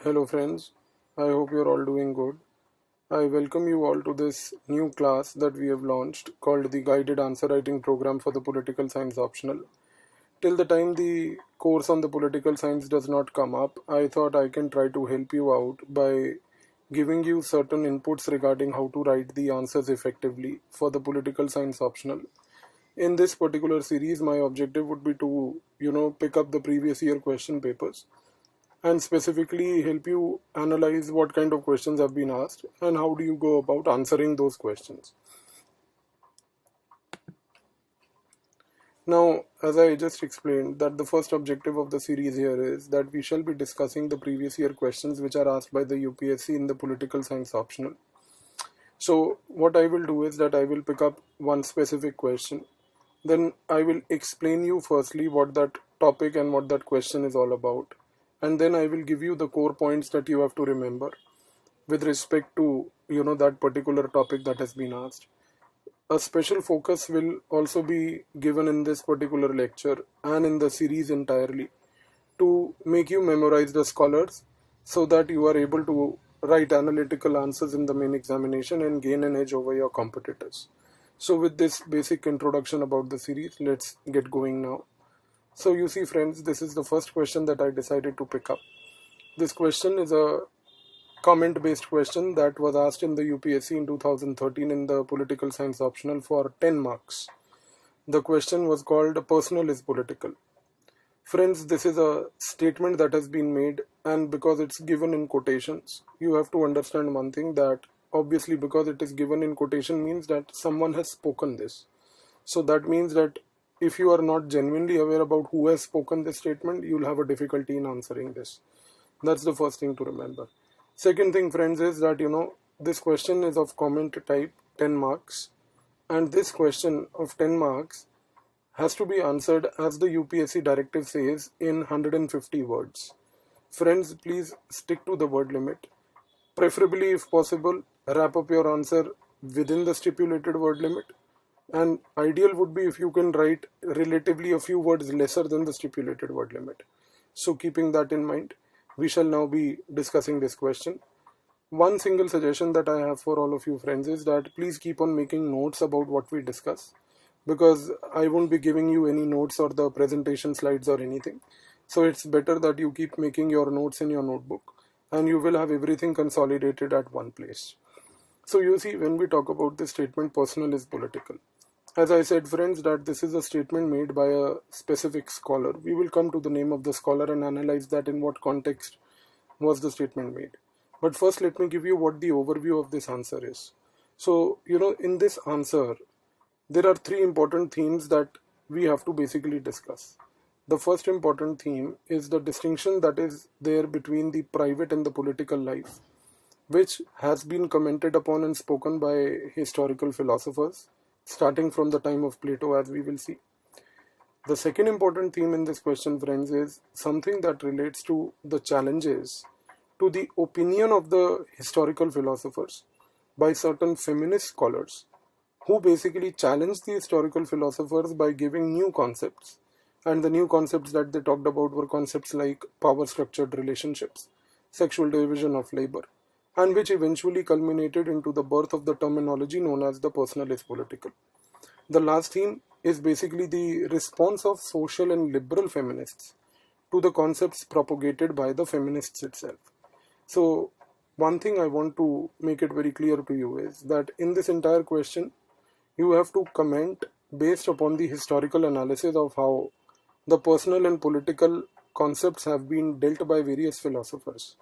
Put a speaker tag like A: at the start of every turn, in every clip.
A: Hello friends, I hope you're all doing good. I welcome you all to this new class that we have launched called the Guided Answer Writing Program for the Political Science Optional. Till the time the course on the political science does not come up, I thought I can try to help you out by giving you certain inputs regarding how to write the answers effectively for the political science optional. In this particular series, my objective would be to, pick up the previous year question papers and specifically help you analyze what kind of questions have been asked and how do you go about answering those questions. Now, as I just explained, that the first objective of the series here is that we shall be discussing the previous year questions which are asked by the UPSC in the political science optional. So, what I will do is that I will pick up one specific question. Then I will explain you firstly what that topic and what that question is all about. And then I will give you the core points that you have to remember with respect to, that particular topic that has been asked. A special focus will also be given in this particular lecture and in the series entirely to make you memorize the scholars so that you are able to write analytical answers in the main examination and gain an edge over your competitors. So with this basic introduction about the series, let's get going now. So you see friends, this is the first question that I decided to pick up. This question is a comment based question that was asked in the UPSC in 2013 in the political science optional for 10 marks. The question was called "Personal is political." Friends, this is a statement that has been made, and because it's given in quotations, you have to understand one thing, that obviously because it is given in quotation means that someone has spoken this. So that means that if you are not genuinely aware about who has spoken this statement, you'll have a difficulty in answering this. That's the first thing to remember. Second thing, friends, is that this question is of comment type 10 marks, and this question of 10 marks has to be answered as the UPSC directive says in 150 words. Friends, please stick to the word limit. Preferably, if possible, wrap up your answer within the stipulated word limit. And ideal would be if you can write relatively a few words lesser than the stipulated word limit. So keeping that in mind, we shall now be discussing this question. One single suggestion that I have for all of you friends is that please keep on making notes about what we discuss, because I won't be giving you any notes or the presentation slides or anything. So it's better that you keep making your notes in your notebook and you will have everything consolidated at one place. So you see, when we talk about this statement, personal is political. As I said, friends, that this is a statement made by a specific scholar. We will come to the name of the scholar and analyze that in what context was the statement made. But first, let me give you what the overview of this answer is. So, in this answer, there are three important themes that we have to basically discuss. The first important theme is the distinction that is there between the private and the political life, which has been commented upon and spoken by historical philosophers, starting from the time of Plato, as we will see. The second important theme in this question, friends, is something that relates to the challenges to the opinion of the historical philosophers by certain feminist scholars who basically challenged the historical philosophers by giving new concepts. And the new concepts that they talked about were concepts like power structured relationships, sexual division of labor, and which eventually culminated into the birth of the terminology known as the personal is political. The last theme is basically the response of social and liberal feminists to the concepts propagated by the feminists itself. So, one thing I want to make it very clear to you is that in this entire question, you have to comment based upon the historical analysis of how the personal and political concepts have been dealt by various philosophers.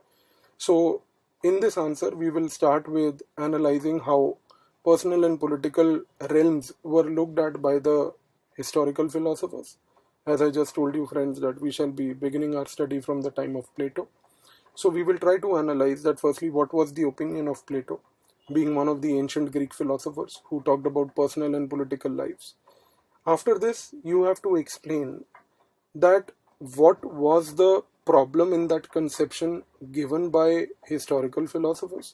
A: So, in this answer, we will start with analyzing how personal and political realms were looked at by the historical philosophers. As I just told you, friends, that we shall be beginning our study from the time of Plato. So we will try to analyze that firstly, what was the opinion of Plato, being one of the ancient Greek philosophers who talked about personal and political lives. After this, you have to explain that what was the problem in that conception given by historical philosophers.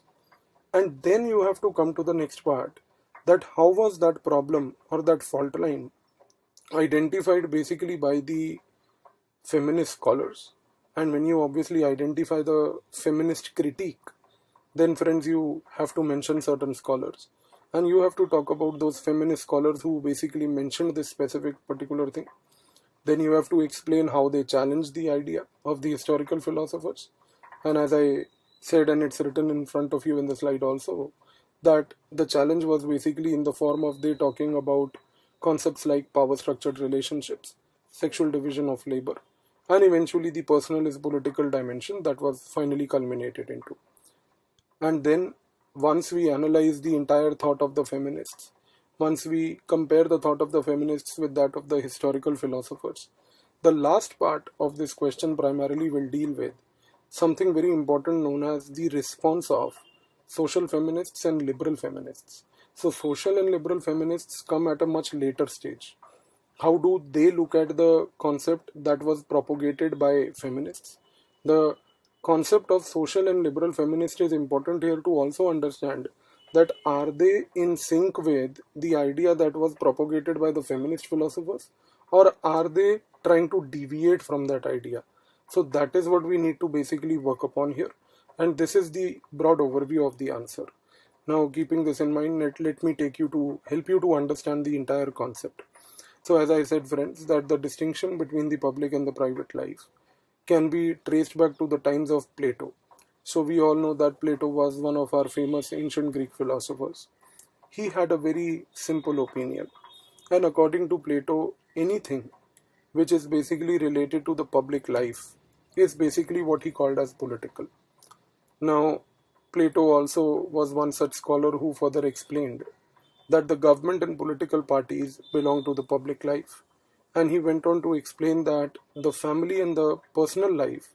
A: And then you have to come to the next part, that how was that problem or that fault line identified basically by the feminist scholars, And when you obviously identify the feminist critique, then friends, you have to mention certain scholars. And you have to talk about those feminist scholars who basically mentioned this specific particular thing. Then you have to explain how they challenged the idea of the historical philosophers. And as I said, and it's written in front of you in the slide also, that the challenge was basically in the form of they talking about concepts like power structured relationships, sexual division of labor, and eventually the personalist political dimension that was finally culminated into. And then, once we analyze the entire thought of the feminists, once we compare the thought of the feminists with that of the historical philosophers, the last part of this question primarily will deal with something very important known as the response of social feminists and liberal feminists. So, social and liberal feminists come at a much later stage. How do they look at the concept that was propagated by feminists? The concept of social and liberal feminist is important here to also understand that are they in sync with the idea that was propagated by the feminist philosophers, or are they trying to deviate from that idea? So that is what we need to basically work upon here, and this is the broad overview of the answer. Now, keeping this in mind, let me take you to help you to understand the entire concept. So as I said, friends, that the distinction between the public and the private life can be traced back to the times of Plato. So we all know that Plato was one of our famous ancient Greek philosophers. He had a very simple opinion. And according to Plato, anything which is basically related to the public life is basically what he called as political. Now, Plato also was one such scholar who further explained that the government and political parties belong to the public life. And he went on to explain that the family and the personal life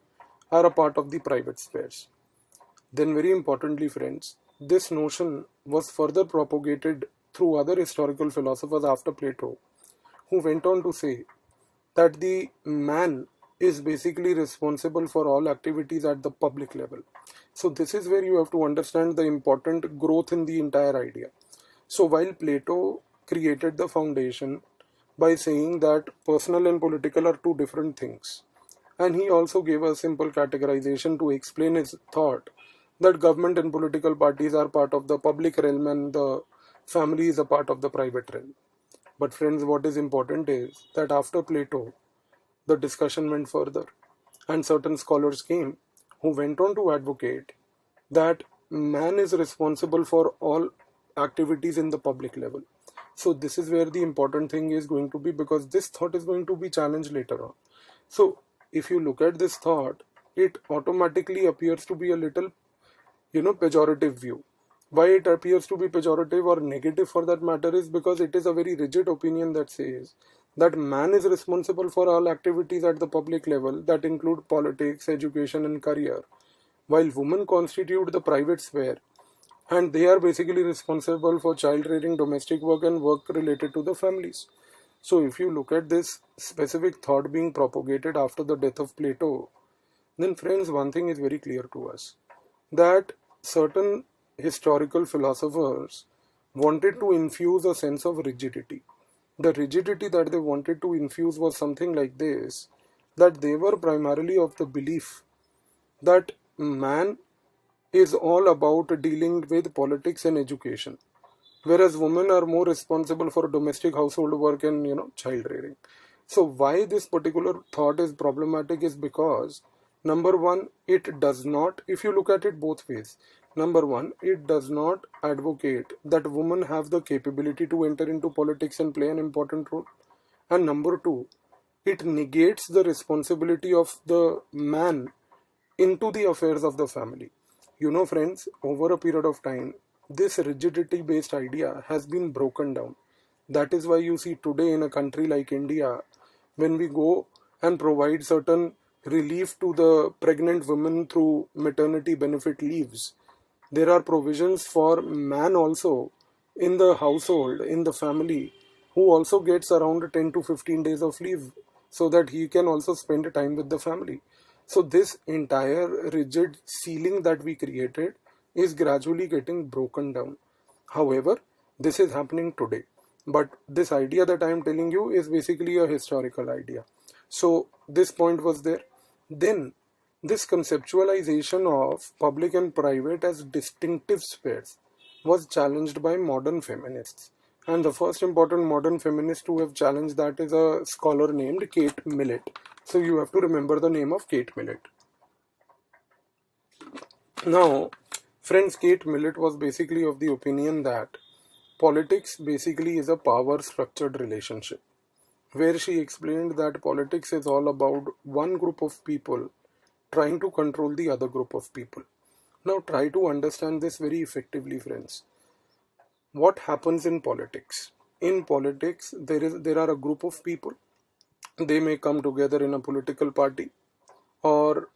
A: are a part of the private spheres. Then, very importantly, friends, this notion was further propagated through other historical philosophers after Plato, who went on to say that the man is basically responsible for all activities at the public level. So, this is where you have to understand the important growth in the entire idea. So, while Plato created the foundation by saying that personal and political are two different things, and he also gave a simple categorization to explain his thought that government and political parties are part of the public realm and the family is a part of the private realm. But friends, what is important is that after Plato, the discussion went further, and certain scholars came who went on to advocate that man is responsible for all activities in the public level. So this is where the important thing is going to be, because this thought is going to be challenged later on. So if you look at this thought, it automatically appears to be a little, pejorative view. Why it appears to be pejorative or negative for that matter is because it is a very rigid opinion that says that man is responsible for all activities at the public level that include politics, education and career, while women constitute the private sphere, and they are basically responsible for child rearing, domestic work and work related to the families. So if you look at this specific thought being propagated after the death of Plato, then friends, one thing is very clear to us, that certain historical philosophers wanted to infuse a sense of rigidity. The rigidity that they wanted to infuse was something like this, that they were primarily of the belief that man is all about dealing with politics and education, whereas women are more responsible for domestic household work and child rearing. So why this particular thought is problematic is because, number one, it does not, if you look at it both ways, number one, it does not advocate that women have the capability to enter into politics and play an important role, and number two, it negates the responsibility of the man into the affairs of the family. Friends, over a period of time, this rigidity based idea has been broken down. That is why you see today in a country like India, when we go and provide certain relief to the pregnant women through maternity benefit leaves, there are provisions for man also in the household, in the family, who also gets around 10 to 15 days of leave so that he can also spend time with the family. So this entire rigid ceiling that we created is gradually getting broken down. However, this is happening today. But this idea that I am telling you is basically a historical idea. So this point was there. Then This conceptualization of public and private as distinctive spheres was challenged by modern feminists. And the first important modern feminist to have challenged that is a scholar named Kate Millett. So you have to remember the name of Kate Millett. Now, friends, Kate Millett was basically of the opinion that politics basically is a power structured relationship, where she explained that politics is all about one group of people trying to control the other group of people. Now, try to understand this very effectively, friends. What happens in politics? In politics, there are a group of people. They may come together in a political party, or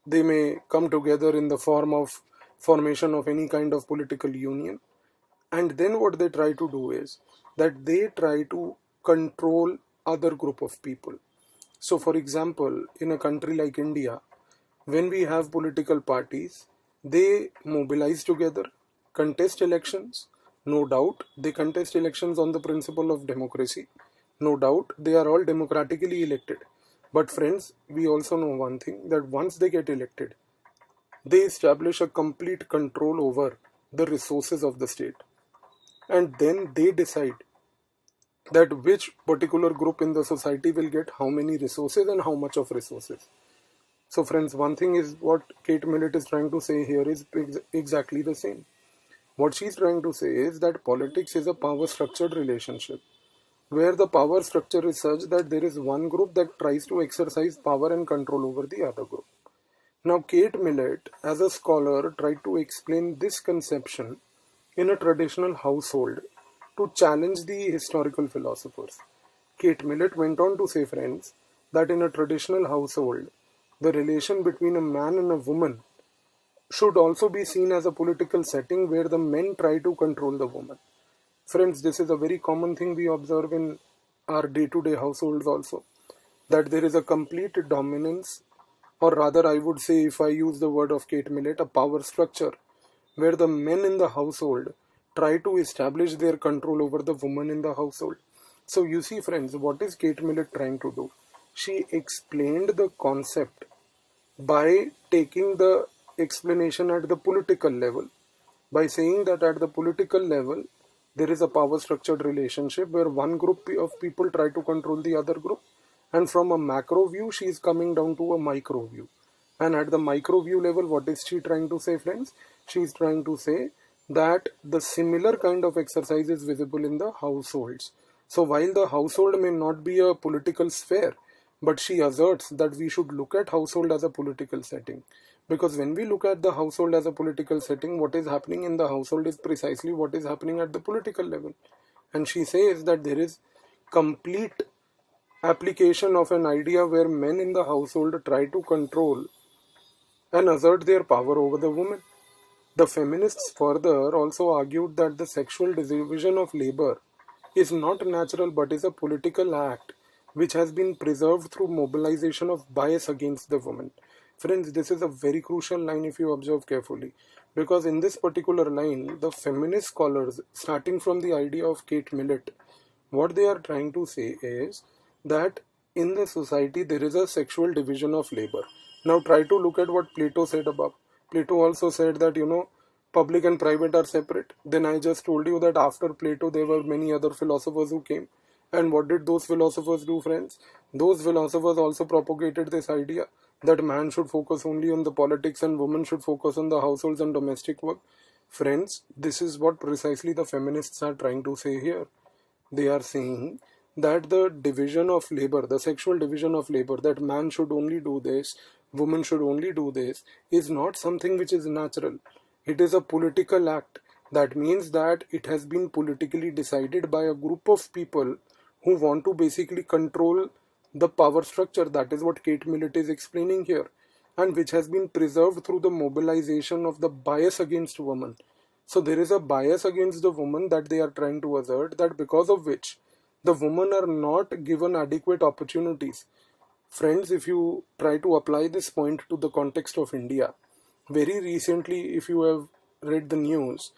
A: they may come together in the form of formation of any kind of political union. And then what they try to do is that they try to control other group of people. So for example, in a country like India, when we have political parties, they mobilize together, contest elections. No doubt, they contest elections on the principle of democracy. No doubt, they are all democratically elected. But friends, we also know one thing, that once they get elected, they establish a complete control over the resources of the state. And then they decide that which particular group in the society will get how many resources and how much of resources. So friends, one thing is what Kate Millett is trying to say here is exactly the same. What she's trying to say is that politics is a power structured relationship, where the power structure is such that there is one group that tries to exercise power and control over the other group. Now, Kate Millett, as a scholar, tried to explain this conception in a traditional household to challenge the historical philosophers. Kate Millett went on to say, friends, that in a traditional household, the relation between a man and a woman should also be seen as a political setting where the men try to control the woman. Friends, this is a very common thing we observe in our day-to-day households also, that there is a complete dominance, or rather I would say, if I use the word of Kate Millett, a power structure, where the men in the household try to establish their control over the woman in the household. So you see friends, what is Kate Millett trying to do? She explained the concept by taking the explanation at the political level, by saying that at the political level there is a power structured relationship where one group of people try to control the other group, and from a macro view she is coming down to a micro view. And at the micro view level, what is she trying to say, friends? She is trying to say that the similar kind of exercise is visible in the households. So while the household may not be a political sphere, but she asserts that we should look at household as a political setting. Because when we look at the household as a political setting, what is happening in the household is precisely what is happening at the political level. And she says that there is complete application of an idea where men in the household try to control and assert their power over the woman. The feminists further also argued that the sexual division of labor is not natural but is a political act which has been preserved through mobilization of bias against the woman. Friends, this is a very crucial line if you observe carefully, because in this particular line, the feminist scholars, starting from the idea of Kate Millett, what they are trying to say is that in the society there is a sexual division of labor. Now try to look at what Plato said above. Plato also said that, public and private are separate. Then I just told you that after Plato there were many other philosophers who came. And what did those philosophers do, friends? Those philosophers also propagated this idea that man should focus only on the politics and woman should focus on the households and domestic work. Friends, this is what precisely the feminists are trying to say here. They are saying that the division of labor, the sexual division of labor, that man should only do this, woman should only do this, is not something which is natural. It is a political act. That means that it has been politically decided by a group of people who want to basically control the power structure. That is what Kate Millett is explaining here, and which has been preserved through the mobilization of the bias against women. So there is a bias against the woman that they are trying to assert, that because of which the women are not given adequate opportunities. Friends, if you try to apply this point to the context of India, very recently, if you have read the news,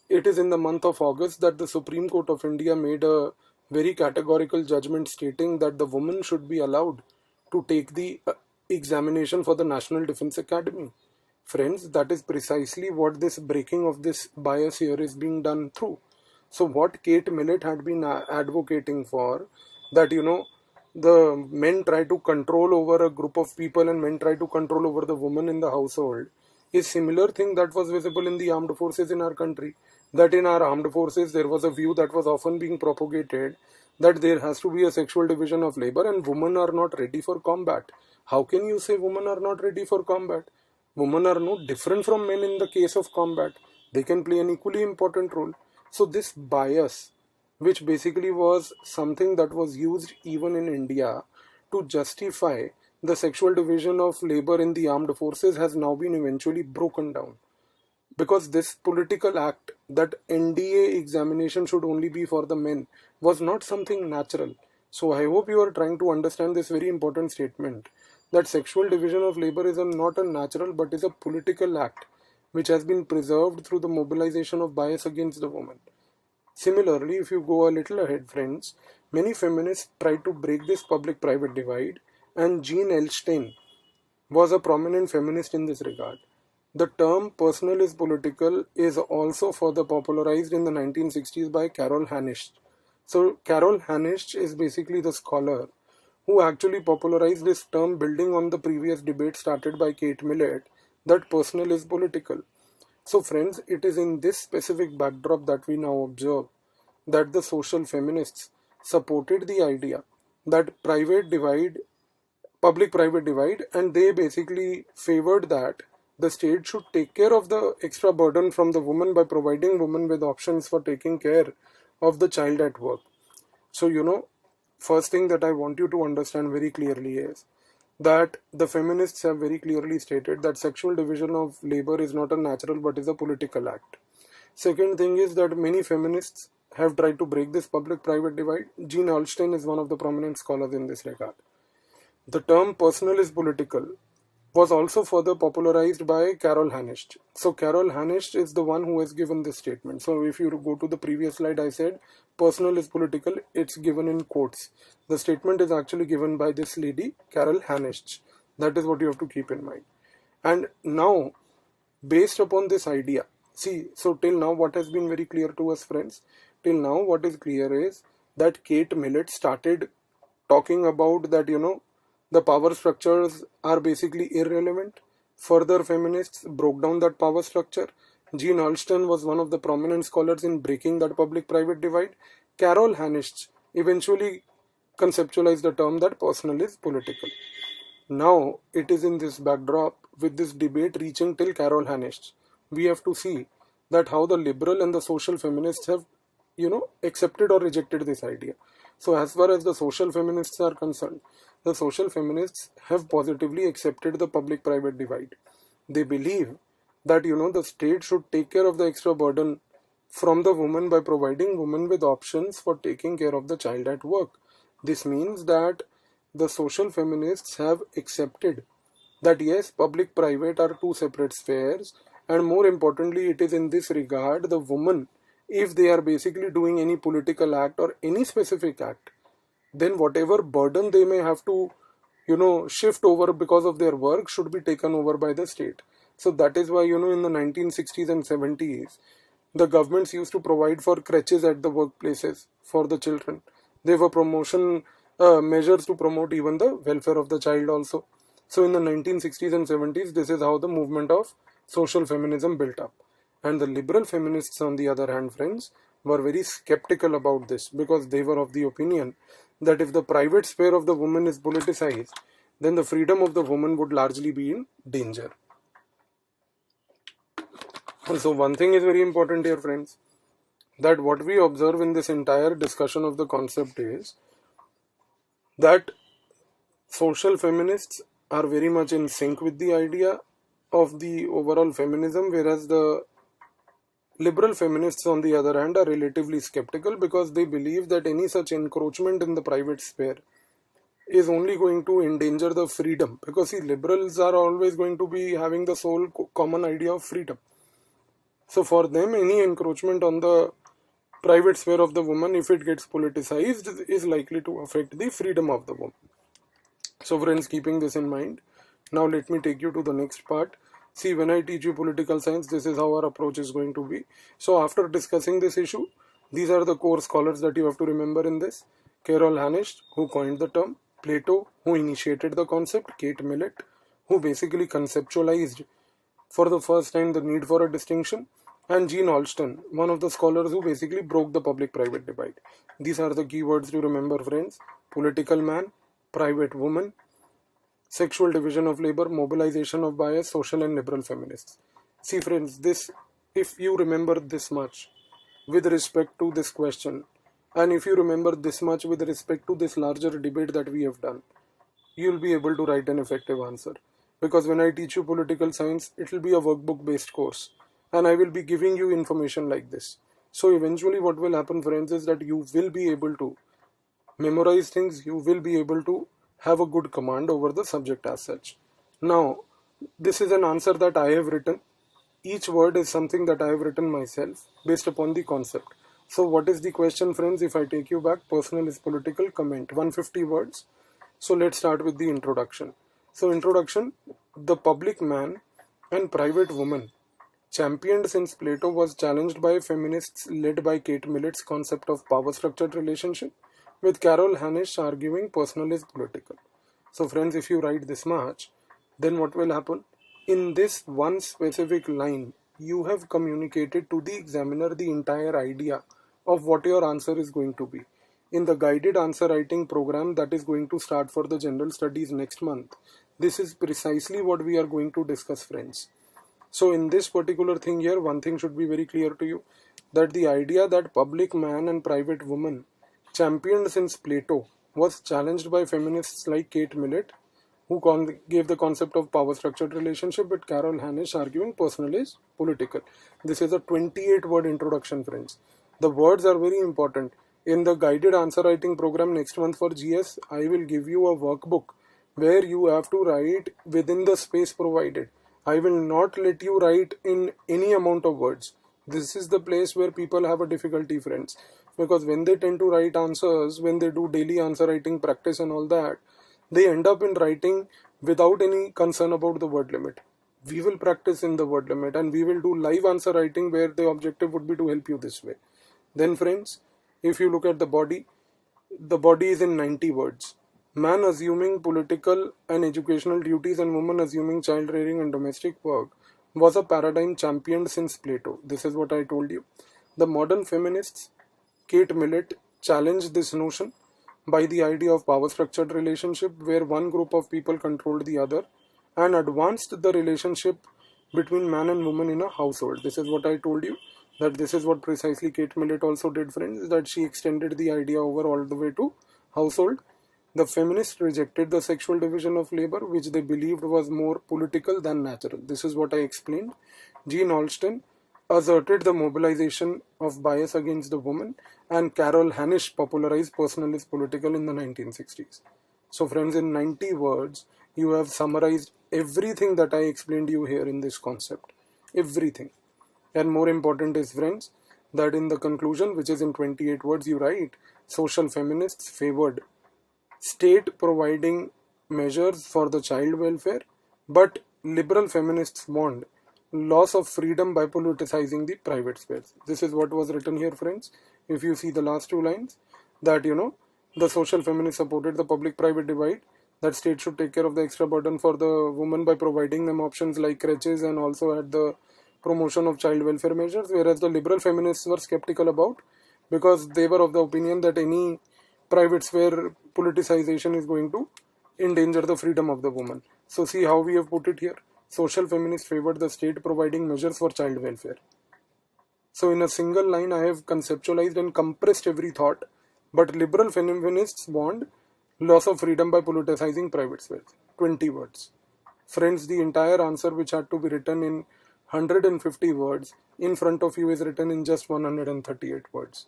A: it is in the month of August that the Supreme Court of India made a very categorical judgment stating that the woman should be allowed to take the examination for the National Defense Academy. Friends, that is precisely what this breaking of this bias here is being done through. So what Kate Millett had been advocating for, that the men try to control over a group of people and men try to control over the woman in the household, is similar thing that was visible in the armed forces in our country. That in our armed forces there was a view that was often being propagated that there has to be a sexual division of labor and women are not ready for combat. How can you say women are not ready for combat? Women are no different from men in the case of combat. They can play an equally important role. So this bias, which basically was something that was used even in India to justify the sexual division of labor in the armed forces, has now been eventually broken down. Because this political act that NDA examination should only be for the men was not something natural. So I hope you are trying to understand this very important statement, that sexual division of labor is not a natural but is a political act which has been preserved through the mobilization of bias against the woman. Similarly, if you go a little ahead, friends, many feminists tried to break this public-private divide, and Jean Elshtain was a prominent feminist in this regard. The term personal is political is also further popularized in the 1960s by Carol Hanisht. So Carol Hanisht is basically the scholar who actually popularized this term, building on the previous debate started by Kate Millett, that personal is political. So friends, it is in this specific backdrop that we now observe that the social feminists supported the idea that public-private divide, and they basically favored that the state should take care of the extra burden from the woman by providing women with options for taking care of the child at work. So, first thing that I want you to understand very clearly is that the feminists have very clearly stated that sexual division of labor is not a natural but is a political act. Second thing is that many feminists have tried to break this public-private divide. Jean Elshtain is one of the prominent scholars in this regard. The term personal is political was also further popularized by Carol Hanisht. So Carol Hanisht is the one who has given this statement. So if you go to the previous slide, I said personal is political. It's given in quotes. The statement is actually given by this lady, Carol Hanisht. That is what you have to keep in mind. And now, based upon this idea, so till now what has been very clear to us, friends? Till now what is clear is that Kate Millett started talking about that, the power structures are basically irrelevant. Further, feminists broke down that power structure. Jean Elshtain was one of the prominent scholars in breaking that public-private divide. Carol Hanisht eventually conceptualized the term that personal is political. Now, it is in this backdrop, with this debate reaching till Carol Hanisht, we have to see that how the liberal and the social feminists have, accepted or rejected this idea. So as far as the social feminists are concerned, the social feminists have positively accepted the public-private divide. They believe that, the state should take care of the extra burden from the woman by providing women with options for taking care of the child at work. This means that the social feminists have accepted that yes, public-private are two separate spheres, and more importantly, it is in this regard the woman, if they are basically doing any political act or any specific act, then whatever burden they may have to, shift over because of their work should be taken over by the state. So that is why, in the 1960s and 70s, the governments used to provide for creches at the workplaces for the children. There were promotion measures to promote even the welfare of the child also. So in the 1960s and 70s, this is how the movement of social feminism built up. And the liberal feminists, on the other hand, friends, were very skeptical about this, because they were of the opinion that if the private sphere of the woman is politicized, then the freedom of the woman would largely be in danger. And so one thing is very important here, friends, that what we observe in this entire discussion of the concept is that social feminists are very much in sync with the idea of the overall feminism, whereas the liberal feminists, on the other hand, are relatively skeptical, because they believe that any such encroachment in the private sphere is only going to endanger the freedom. Because liberals are always going to be having the sole common idea of freedom. So for them, any encroachment on the private sphere of the woman, if it gets politicized, is likely to affect the freedom of the woman. So friends, keeping this in mind, Now let me take you to the next part. See, when I teach you political science, this is how our approach is going to be. So after discussing this issue, these are the core scholars that you have to remember in this. Carol Hanisch, who coined the term; Plato, who initiated the concept; Kate Millett, who basically conceptualized for the first time the need for a distinction; and Jean Alston, one of the scholars who basically broke the public-private divide. These are the keywords to remember, friends: political man, private woman, sexual division of labor, mobilization of bias, social and liberal feminists. See, friends, this, if you remember this much with respect to this question, and if you remember this much with respect to this larger debate that we have done, you'll be able to write an effective answer. Because when I teach you political science, it will be a workbook based course, and I will be giving you information like this. So eventually what will happen, friends, is that you will be able to memorize things, you will be able to have a good command over the subject as such. Now, this is an answer that I have written. Each word is something that I have written myself based upon the concept. So what is the question, friends? If I take you back, personal is political, comment 150 words. So let's start with the introduction. So introduction: the public man and private woman, championed since Plato, was challenged by feminists led by Kate Millett's concept of power structured relationship, with Carol Hanisch arguing personal is political. So friends, if you write this much, then what will happen? In this one specific line, you have communicated to the examiner the entire idea of what your answer is going to be. In the guided answer writing program that is going to start for the general studies next month, this is precisely what we are going to discuss, friends. So in this particular thing here, one thing should be very clear to you, that the idea that public man and private woman, championed since Plato, was challenged by feminists like Kate Millett, who gave the concept of power structured relationship, with Carol Hanisch arguing personal is political. This is a 28 word introduction, friends. The words are very important. In the guided answer writing program next month for GS, I will give you a workbook where you have to write within the space provided. I will not let you write in any amount of words. This is the place where people have a difficulty, friends. Because when they tend to write answers, when they do daily answer writing practice and all that, they end up in writing without any concern about the word limit. We will practice in the word limit, and we will do live answer writing where the objective would be to help you this way. Then friends, if you look at the body is in 90 words. Man assuming political and educational duties and woman assuming child rearing and domestic work was a paradigm championed since Plato. This is what I told you. The modern feminists, Kate Millett, challenged this notion by the idea of power structured relationship where one group of people controlled the other, and advanced the relationship between man and woman in a household. This is what I told you, that this is what precisely Kate Millett also did, friends, that she extended the idea over all the way to household. The feminists rejected the sexual division of labor, which they believed was more political than natural. This is what I explained. Jean Alston asserted the mobilization of bias against the woman, and Carol Hanisch popularized personal is political in the 1960s. So friends, in 90 words, you have summarized everything that I explained you here in this concept. Everything. And more important is, friends, that in the conclusion, which is in 28 words, you write, social feminists favored state providing measures for the child welfare, but liberal feminists warned loss of freedom by politicizing the private space. This is what was written here, friends. If you see the last two lines, that the social feminists supported the public-private divide, that state should take care of the extra burden for the woman by providing them options like crutches, and also at the promotion of child welfare measures, whereas the liberal feminists were skeptical about, because they were of the opinion that any private sphere politicization is going to endanger the freedom of the woman. So see how we have put it here. Social feminists favored the state providing measures for child welfare. So in a single line, I have conceptualized and compressed every thought, but liberal feminists warned loss of freedom by politicizing private spheres. 20 words. Friends, the entire answer, which had to be written in 150 words, in front of you is written in just 138 words.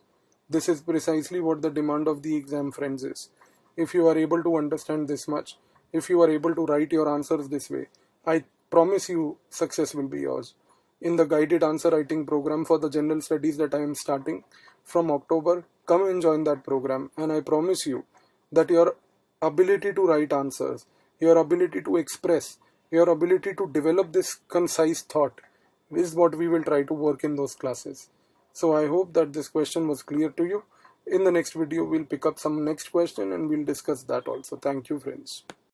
A: This is precisely what the demand of the exam, friends, is. If you are able to understand this much, if you are able to write your answers this way, I promise you success will be yours. In the guided answer writing program for the general studies that I am starting from October, come and join that program, and I promise you that your ability to write answers, your ability to express, Your ability to develop this concise thought is what we will try to work in those classes. So I hope that this question was clear to you. In the next video, we'll pick up some next question and we'll discuss that also. Thank you, friends.